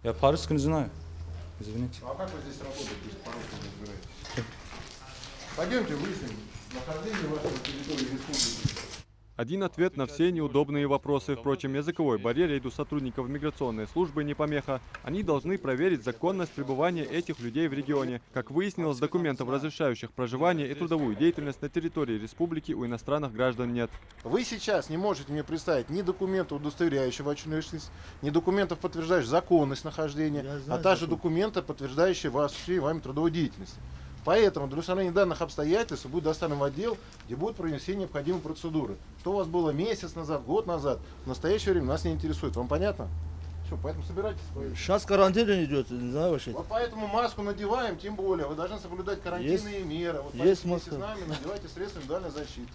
Я по-русски не знаю. Извините. А как вы здесь работаете, если по-русски не разбираетесь? Пойдемте выясним нахождение вашей территории республики. Один ответ на все неудобные вопросы. Впрочем, языковой барьер рейду сотрудников миграционной службы не помеха. Они должны проверить законность пребывания этих людей в регионе. Как выяснилось, документов, разрешающих проживание и трудовую деятельность на территории республики у иностранных граждан нет. Вы сейчас не можете мне представить ни документа, удостоверяющего вашу личность, ни документов, подтверждающих законность нахождения, а также документа, подтверждающие вами трудовую деятельность. Поэтому для установления данных обстоятельств будет доставлен в отдел, где будет провести необходимые процедуры. Что у вас было месяц назад, год назад, в настоящее время нас не интересует. Вам понятно? Все, поэтому собирайтесь. Сейчас карантин идет, не знаю вообще. Вот поэтому маску надеваем, тем более. Вы должны соблюдать карантинные меры. Вот есть вместе маска. с нами надевайте средства индивидуальной защиты.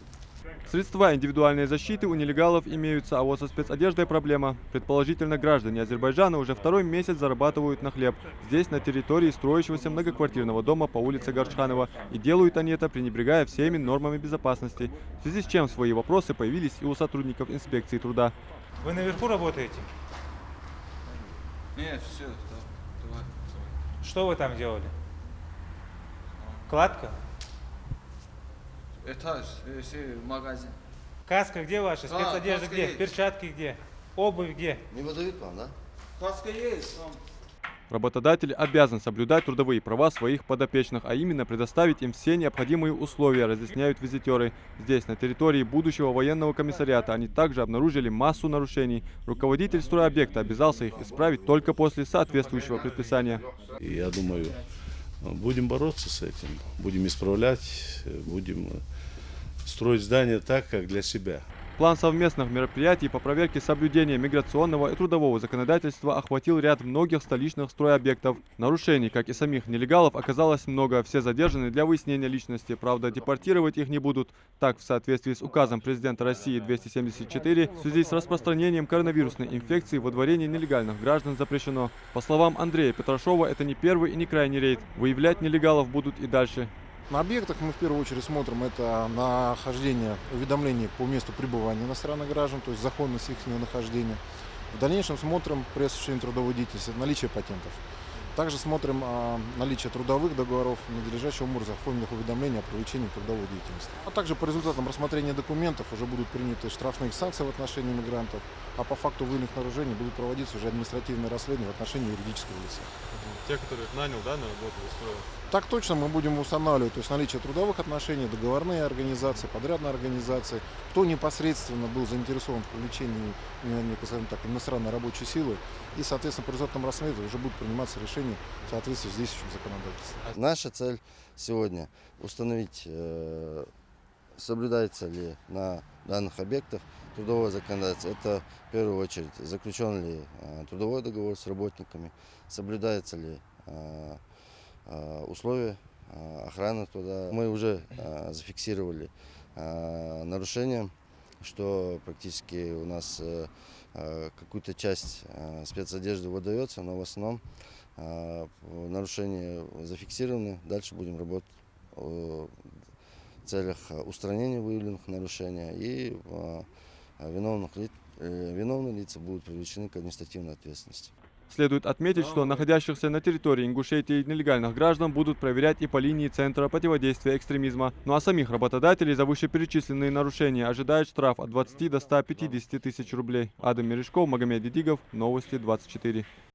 Средства индивидуальной защиты у нелегалов имеются, а вот со спецодеждой проблема. Предположительно, граждане Азербайджана уже второй месяц зарабатывают на хлеб. Здесь, на территории строящегося многоквартирного дома по улице Горчханова. И делают они это, пренебрегая всеми нормами безопасности. В связи с чем свои вопросы появились и у сотрудников инспекции труда. Вы наверху работаете? Нет, все. Что вы там делали? Кладка? Этаж, магазин. Каска где ваша? Спецодежда каска где? есть. Перчатки где? Обувь где? Не выдают вам, да? Каска есть. Работодатель обязан соблюдать трудовые права своих подопечных, а именно предоставить им все необходимые условия, разъясняют визитеры. Здесь, на территории будущего военного комиссариата, они также обнаружили массу нарушений. Руководитель стройобъекта обязался их исправить только после соответствующего предписания. И я думаю, будем бороться с этим, будем исправлять, будем строить здание так, как для себя. План совместных мероприятий по проверке соблюдения миграционного и трудового законодательства охватил ряд многих столичных стройобъектов. Нарушений, как и самих нелегалов, оказалось много. Все задержаны для выяснения личности. Правда, депортировать их не будут. Так, в соответствии с указом президента России 274, в связи с распространением коронавирусной инфекции во дворе нелегальных граждан запрещено. По словам Андрея Петрашова, это не первый и не крайний рейд. Выявлять нелегалов будут и дальше. На объектах мы в первую очередь смотрим это нахождение уведомлений по месту пребывания иностранных граждан, то есть законность их нахождения. В дальнейшем смотрим при осуществлении трудовой деятельности наличие патентов. Также смотрим наличие трудовых договоров, надлежащим образом оформленных уведомлений о привлечении к трудовой деятельности. А также по результатам рассмотрения документов уже будут приняты штрафные санкции в отношении мигрантов, а по факту выявленных нарушений будут проводиться уже административные расследования в отношении юридического лица. Те, которых нанял, да, на работу устроил? Так точно мы будем устанавливать, то есть наличие трудовых отношений, договорные организации, подрядные организации, кто непосредственно был заинтересован в привлечении, скажем так, иностранной рабочей силы, и, соответственно, по результатам расследования уже будут приниматься решения в соответствии с действующим законодательством. Наша цель сегодня установить, соблюдается ли на данных объектах трудовое законодательство. Это в первую очередь заключен ли трудовой договор с работниками, соблюдается ли условия охраны труда. Мы уже зафиксировали нарушения, что практически у нас какую-то часть спецодежды выдается, но в основном нарушения зафиксированы. Дальше будем работать в целях устранения выявленных нарушений, и виновные лица будут привлечены к административной ответственности. Следует отметить, что находящихся на территории Ингушетии нелегальных граждан будут проверять и по линии Центра противодействия экстремизма. Ну а самих работодателей за вышеперечисленные нарушения ожидает штраф от 20 до 150 тысяч рублей. Адам Мережков, Магомед Дидигов, Новости 24.